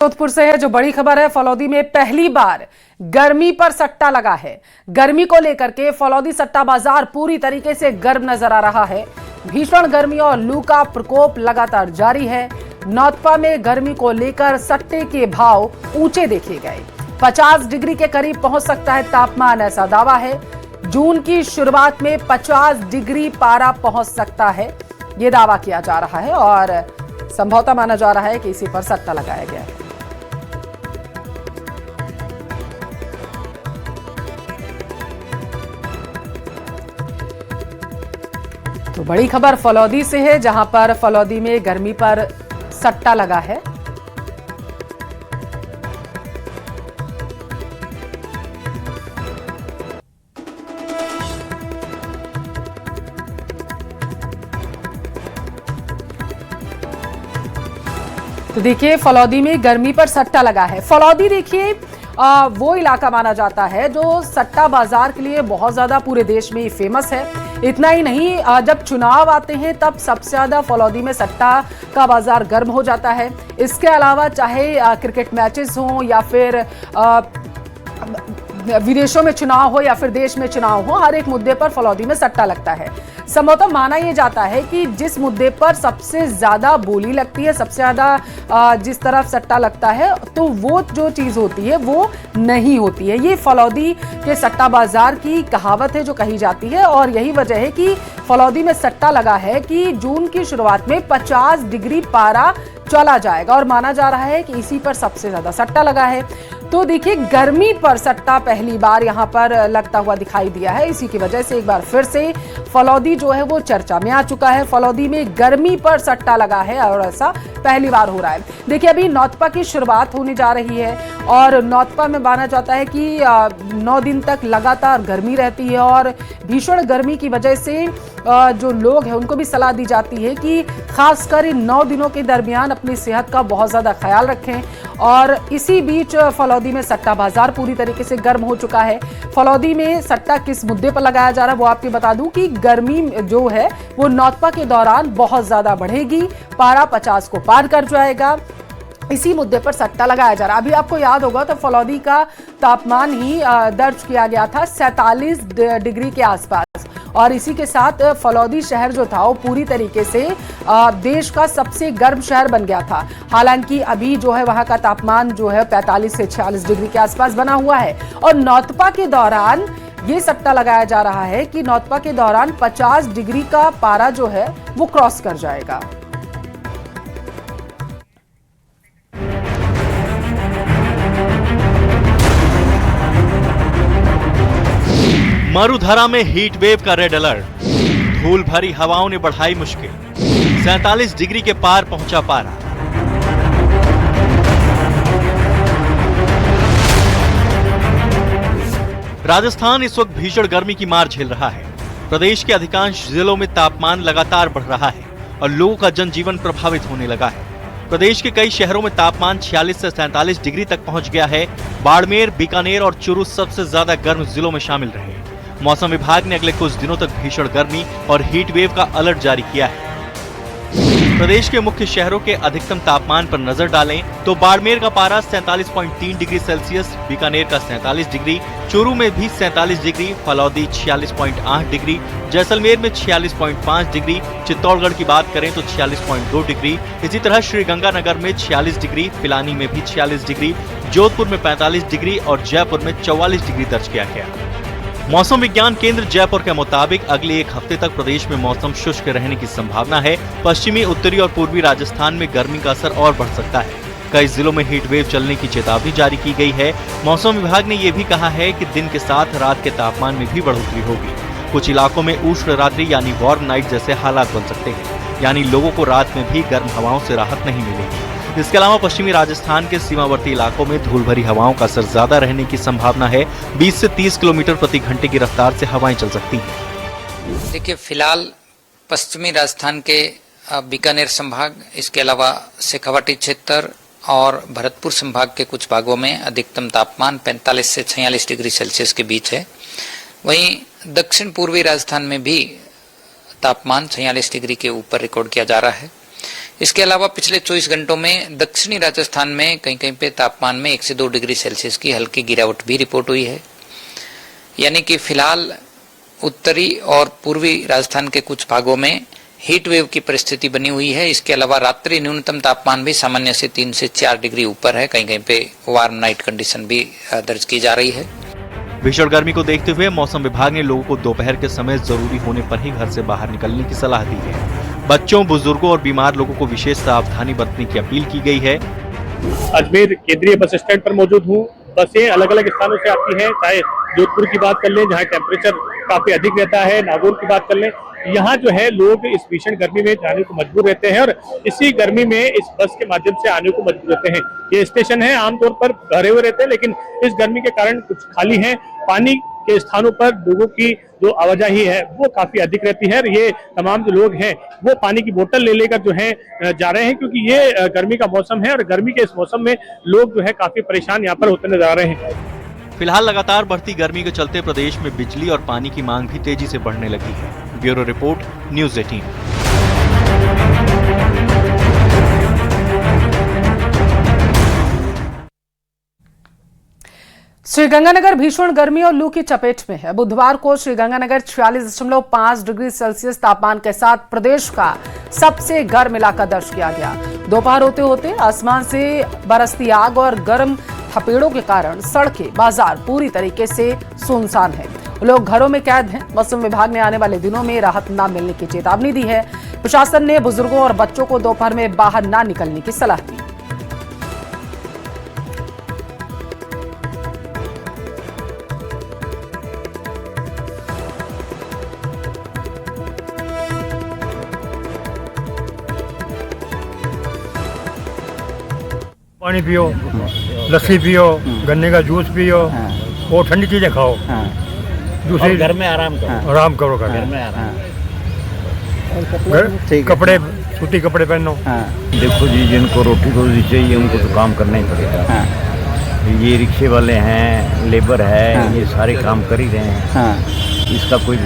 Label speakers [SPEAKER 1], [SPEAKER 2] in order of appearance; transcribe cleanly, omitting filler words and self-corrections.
[SPEAKER 1] जोधपुर से है जो बड़ी खबर है। फलौदी में पहली बार गर्मी पर सट्टा लगा है। गर्मी को लेकर के फलौदी सट्टा बाजार पूरी तरीके से गर्म नजर आ रहा है। भीषण गर्मी और लू का प्रकोप लगातार जारी है। नौतपा में गर्मी को लेकर सट्टे के भाव ऊंचे देखे गए। 50 डिग्री के करीब पहुंच सकता है तापमान, ऐसा दावा है। जून की शुरुआत में 50 डिग्री पारा पहुंच सकता है, यह दावा किया जा रहा है और संभवतः माना जा रहा है कि इसी पर सट्टा लगाया गया है। तो बड़ी खबर फलौदी से है, जहां पर फलौदी में गर्मी पर सट्टा लगा है। तो देखिए फलौदी में गर्मी पर सट्टा लगा है। फलौदी देखिए वो इलाका माना जाता है जो सट्टा बाजार के लिए बहुत ज्यादा पूरे देश में फेमस है। इतना ही नहीं, जब चुनाव आते हैं तब सबसे ज्यादा फलौदी में सट्टा का बाजार गर्म हो जाता है। इसके अलावा चाहे क्रिकेट मैचेस हों या फिर विदेशों में चुनाव हो या फिर देश में चुनाव हो, हर एक मुद्दे पर फलौदी में सट्टा लगता है। संभवतः माना यह जाता है कि जिस मुद्दे पर सबसे ज्यादा बोली लगती है, सबसे ज्यादा जिस तरफ सट्टा लगता है, तो वो जो चीज होती है वो नहीं होती है। ये फलौदी के सट्टा बाजार की कहावत है जो कही जाती है और यही वजह है कि फलौदी में सट्टा लगा है कि जून की शुरुआत में 50 डिग्री पारा चला जाएगा और माना जा रहा है कि इसी पर सबसे ज्यादा सट्टा लगा है। तो देखिए गर्मी पर सट्टा पहली बार यहां पर लगता हुआ दिखाई दिया है। इसी की वजह से एक बार फिर से फलौदी जो है वो चर्चा में आ चुका है। फलौदी में गर्मी पर सट्टा लगा है और ऐसा पहली बार हो रहा है। देखिए अभी नौतपा की शुरुआत होने जा रही है और नौतपा में माना जाता है कि 9 दिन तक लगातार गर्मी रहती है और भीषण गर्मी की वजह से जो लोग हैं उनको भी सलाह दी जाती है कि खासकर इन 9 दिनों के दरमियान अपनी सेहत का बहुत ज्यादा ख्याल रखें। और इसी बीच फलौदी में सट्टा बाजार पूरी तरीके से गर्म हो चुका है। फलौदी में सट्टा किस मुद्दे पर लगाया जा रहा है वो आपको बता दूं कि गर्मी जो है वो नौतपा के दौरान बहुत ज्यादा बढ़ेगी, पारा 50 को पार कर जाएगा। इसी मुद्दे पर सट्टा लगाया जा रहा है। अभी आपको याद होगा तो फलौदी का तापमान ही दर्ज किया गया था 47 डिग्री के आसपास और इसी के साथ फलौदी शहर जो था वो पूरी तरीके से देश का सबसे गर्म शहर बन गया था। हालांकि अभी जो है वहां का तापमान जो है 45 से 46 डिग्री के आसपास बना हुआ है और नौतपा के दौरान ये सट्टा लगाया जा रहा है कि नौतपा के दौरान 50 डिग्री का पारा जो है वो क्रॉस कर जाएगा।
[SPEAKER 2] मरुधरा में हीट वेव का रेड अलर्ट। धूल भरी हवाओं ने बढ़ाई मुश्किल। 47 डिग्री के पार पहुंचा पारा। राजस्थान इस वक्त भीषण गर्मी की मार झेल रहा है। प्रदेश के अधिकांश जिलों में तापमान लगातार बढ़ रहा है और लोगों का जनजीवन प्रभावित होने लगा है। प्रदेश के कई शहरों में तापमान 46 से 47 डिग्री तक पहुंच गया है। बाड़मेर, बीकानेर और चूरू सबसे ज्यादा गर्म जिलों में शामिल रहे। मौसम विभाग ने अगले कुछ दिनों तक भीषण गर्मी और हीट वेव का अलर्ट जारी किया है। प्रदेश के मुख्य शहरों के अधिकतम तापमान पर नजर डालें तो बाड़मेर का पारा 47.3 डिग्री सेल्सियस, बीकानेर का 47 डिग्री, चूरू में भी 47 डिग्री, फलौदी 46.8 डिग्री, जैसलमेर में 46.5 डिग्री, चित्तौड़गढ़ की बात करें तो 46.2 डिग्री, इसी तरह श्रीगंगानगर में 46 डिग्री, पिलानी में भी 46 डिग्री, जोधपुर में 45 डिग्री और जयपुर में 44 डिग्री दर्ज किया गया। मौसम विज्ञान केंद्र जयपुर के मुताबिक अगले एक हफ्ते तक प्रदेश में मौसम शुष्क रहने की संभावना है। पश्चिमी, उत्तरी और पूर्वी राजस्थान में गर्मी का असर और बढ़ सकता है। कई जिलों में हीट वेव चलने की चेतावनी जारी की गई है। मौसम विभाग ने यह भी कहा है कि दिन के साथ रात के तापमान में भी बढ़ोतरी होगी। कुछ इलाकों में उष्ण रात्रि यानी वार्म नाइट जैसे हालात बन सकते हैं, यानी लोगों को रात में भी गर्म हवाओं से राहत नहीं मिलेगी। इसके अलावा पश्चिमी राजस्थान के सीमावर्ती इलाकों में धूल भरी हवाओं का असर ज्यादा रहने की संभावना है। 20 से 30 किलोमीटर प्रति घंटे की रफ्तार से हवाएं चल सकती हैं।
[SPEAKER 3] देखिए फिलहाल पश्चिमी राजस्थान के बीकानेर संभाग, इसके अलावा शेखावाटी क्षेत्र और भरतपुर संभाग के कुछ भागों में अधिकतम तापमान 45 से 46 डिग्री सेल्सियस के बीच है। वहीं दक्षिण पूर्वी राजस्थान में भी तापमान 46 डिग्री के ऊपर रिकॉर्ड किया जा रहा है। इसके अलावा पिछले 24 घंटों में दक्षिणी राजस्थान में कहीं कहीं पे तापमान में 1 से 2 डिग्री सेल्सियस की हल्की गिरावट भी रिपोर्ट हुई है। यानी कि फिलहाल उत्तरी और पूर्वी राजस्थान के कुछ भागों में हीट वेव की परिस्थिति बनी हुई है। इसके अलावा रात्रि न्यूनतम तापमान भी सामान्य से 3 से 4 डिग्री ऊपर है। कहीं कहीं पे वार्म नाइट कंडीशन भी दर्ज की जा रही है।
[SPEAKER 2] भीषण गर्मी को देखते हुए मौसम विभाग ने लोगों को दोपहर के समय जरूरी होने पर ही घर से बाहर निकलने की सलाह दी है। बच्चों, बुजुर्गों और बीमार लोगों को विशेष सावधानी बरतने की अपील की गई है।
[SPEAKER 4] अजमेर केंद्रीय बस स्टैंड पर मौजूद हूँ। बसें अलग अलग स्थानों से आती हैं, चाहे जोधपुर की बात कर लें जहाँ टेम्परेचर काफी अधिक रहता है, नागौर की बात कर लें, यहाँ जो है लोग इस भीषण गर्मी में जाने को मजबूर रहते हैं और इसी गर्मी में इस बस के माध्यम से आने को मजबूर रहते हैं। ये स्टेशन है आमतौर पर भरे हुए रहते हैं, लेकिन इस गर्मी के कारण कुछ खाली हैं। पानी के स्थानों पर लोगों की जो आवाजाही है वो काफी अधिक रहती है और ये तमाम जो लोग हैं वो पानी की बोतल ले लेकर जो है जा रहे हैं, क्योंकि ये गर्मी का मौसम है और गर्मी के इस मौसम में लोग जो है काफी परेशान यहाँ पर होते नजर आ रहे हैं।
[SPEAKER 2] फिलहाल लगातार बढ़ती गर्मी के चलते प्रदेश में बिजली और पानी की मांग भी तेजी से बढ़ने लगी है। Bureau report, news 18।
[SPEAKER 1] श्रीगंगानगर भीषण गर्मी और लू की चपेट में है। बुधवार को श्रीगंगानगर 46.5 डिग्री सेल्सियस तापमान के साथ प्रदेश का सबसे गर्म इलाका दर्ज किया गया। दोपहर होते होते आसमान से बरसती आग और गर्म थपेड़ों के कारण सड़कें, बाजार पूरी तरीके से सुनसान है। लोग घरों में कैद हैं। मौसम विभाग ने आने वाले दिनों में राहत न मिलने की चेतावनी दी है। प्रशासन ने बुजुर्गों और बच्चों को दोपहर में बाहर न निकलने की सलाह दी।
[SPEAKER 5] पानी पियो, लस्सी पियो, गन्ने का जूस पियो और ठंडी चीजें खाओ। दूसरी
[SPEAKER 6] घर में आराम
[SPEAKER 5] करो
[SPEAKER 6] घर में आराम।
[SPEAKER 5] कपड़े, सूती कपड़े पहनो।
[SPEAKER 6] देखो जी, जिनको रोटी रोजी चाहिए उनको तो काम करना ही पड़ेगा। ये रिक्शे वाले हैं, लेबर है, ये सारे काम कर ही रहे हैं। इसका कोई